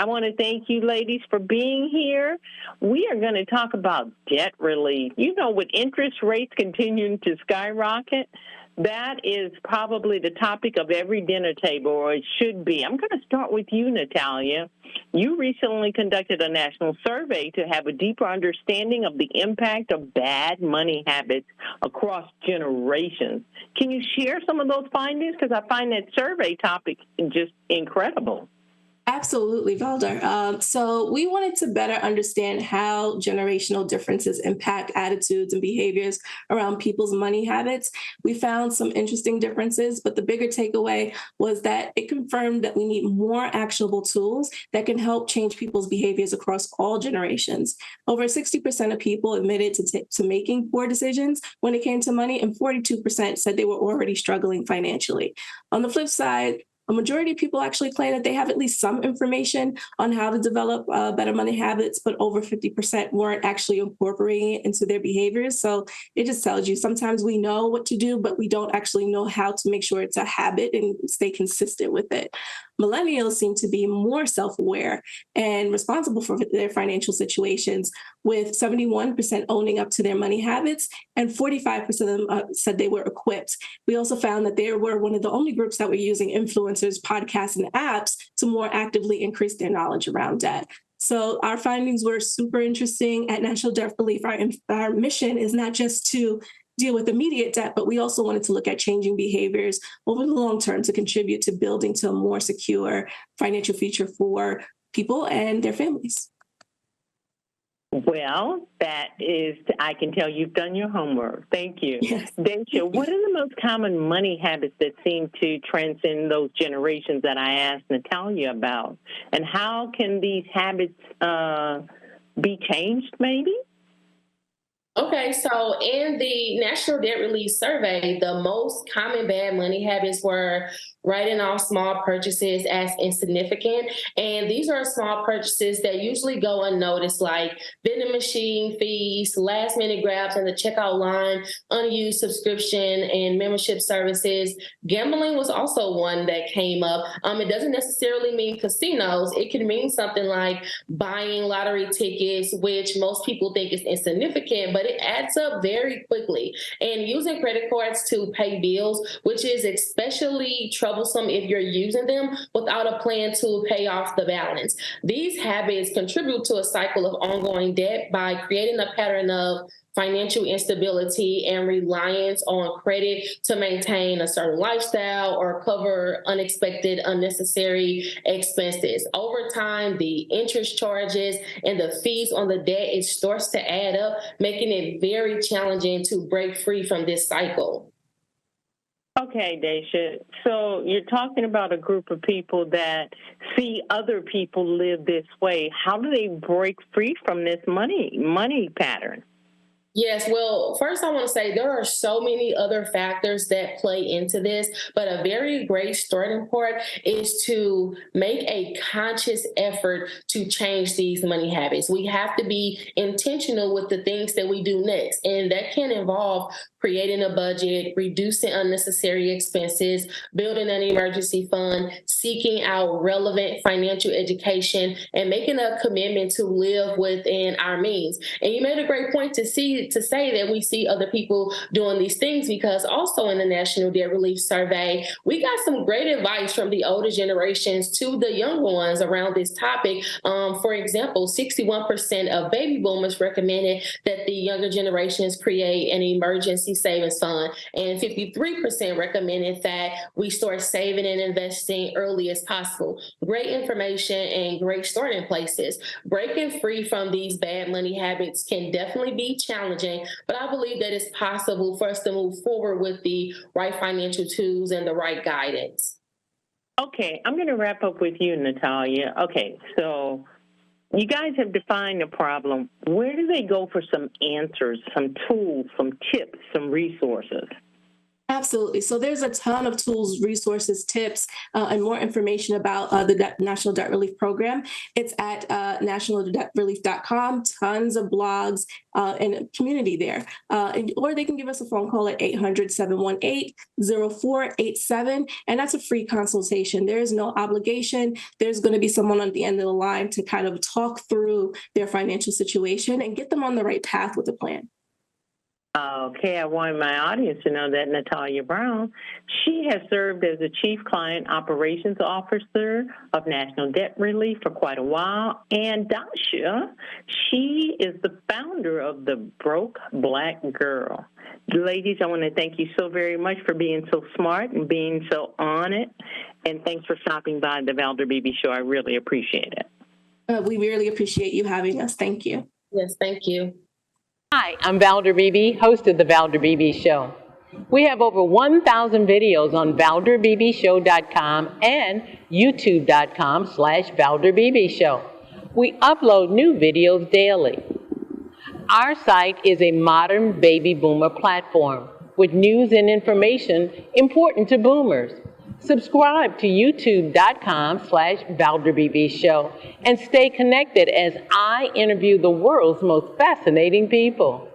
I want to thank you, ladies, for being here. We are going to talk about debt relief. You know, with interest rates continuing to skyrocket, that is probably the topic of every dinner table, or it should be. I'm going to start with you, Natalia. You recently conducted a national survey to have a deeper understanding of the impact of bad money habits across generations. Can you share some of those findings? Because I find that survey topic just incredible. Absolutely, Valder. So we wanted to better understand how generational differences impact attitudes and behaviors around people's money habits. We found some interesting differences, but the bigger takeaway was that it confirmed that we need more actionable tools that can help change people's behaviors across all generations. Over 60% of people admitted to making poor decisions when it came to money, and 42% said they were already struggling financially. On the flip side, a majority of people actually claim that they have at least some information on how to develop better money habits, but over 50% weren't actually incorporating it into their behaviors. So it just tells you sometimes we know what to do, but we don't actually know how to make sure it's a habit and stay consistent with it. Millennials seem to be more self-aware and responsible for their financial situations, with 71% owning up to their money habits and 45% of them said they were equipped. We also found that they were one of the only groups that were using influencers, podcasts, and apps to more actively increase their knowledge around debt. So our findings were super interesting. At National Debt Relief, our mission is not just to deal with immediate debt, but we also wanted to look at changing behaviors over the long term to contribute to building to a more secure financial future for people and their families. Well, that is, I can tell you've done your homework. Thank you. Yes. Daisha, what are the most common money habits that seem to transcend those generations that I asked Natalia about? And how can these habits be changed, maybe? Okay, so in the National Debt Relief Survey, the most common bad money habits were writing off small purchases as insignificant. And these are small purchases that usually go unnoticed, like vending machine fees, last minute grabs in the checkout line, unused subscription and membership services. Gambling was also one that came up. It doesn't necessarily mean casinos. It can mean something like buying lottery tickets, which most people think is insignificant, but it adds up very quickly. And using credit cards to pay bills, which is especially troublesome if you're using them without a plan to pay off the balance. These habits contribute to a cycle of ongoing debt by creating a pattern of financial instability and reliance on credit to maintain a certain lifestyle or cover unexpected, unnecessary expenses. Over time, the interest charges and the fees on the debt, it starts to add up, making it very challenging to break free from this cycle. Okay, Daisha. So you're talking about a group of people that see other people live this way. How do they break free from this money pattern? Yes, well, first I want to say there are so many other factors that play into this, but a very great starting point is to make a conscious effort to change these money habits. We have to be intentional with the things that we do next, and that can involve creating a budget, reducing unnecessary expenses, building an emergency fund, seeking out relevant financial education, and making a commitment to live within our means. And you made a great point to say that we see other people doing these things, because also in the National Debt Relief Survey, we got some great advice from the older generations to the younger ones around this topic. For example, 61% of baby boomers recommended that the younger generations create an emergency savings fund, and 53% recommended that we start saving and investing early as possible. Great information and great starting places. Breaking free from these bad money habits can definitely be challenging, but I believe that it's possible for us to move forward with the right financial tools and the right guidance. Okay, I'm going to wrap up with you, Natalia. Okay, so you guys have defined the problem. Where do they go for some answers, some tools, some tips, some resources? Absolutely. So there's a ton of tools, resources, tips, and more information about the National Debt Relief Program. It's at nationaldebtrelief.com. Tons of blogs and community there. Or they can give us a phone call at 800-718-0487. And that's a free consultation. There is no obligation. There's going to be someone at the end of the line to kind of talk through their financial situation and get them on the right path with a plan. Okay, I want my audience to know that Natalia Brown, she has served as the Chief Client Operations Officer of National Debt Relief for quite a while. And Dasha, she is the founder of the Broke Black Girl. Ladies, I want to thank you so very much for being so smart and being so on it. And thanks for stopping by the Valder Beebe Show. I really appreciate it. We really appreciate you having us. Thank you. Yes, thank you. Hi, I'm Valder Beebe, host of The Valder Beebe Show. We have over 1,000 videos on ValderBeebeShow.com and YouTube.com/Valder Beebe Show. We upload new videos daily. Our site is a modern baby boomer platform with news and information important to boomers. Subscribe to YouTube.com/Valder Beebe Show and stay connected as I interview the world's most fascinating people.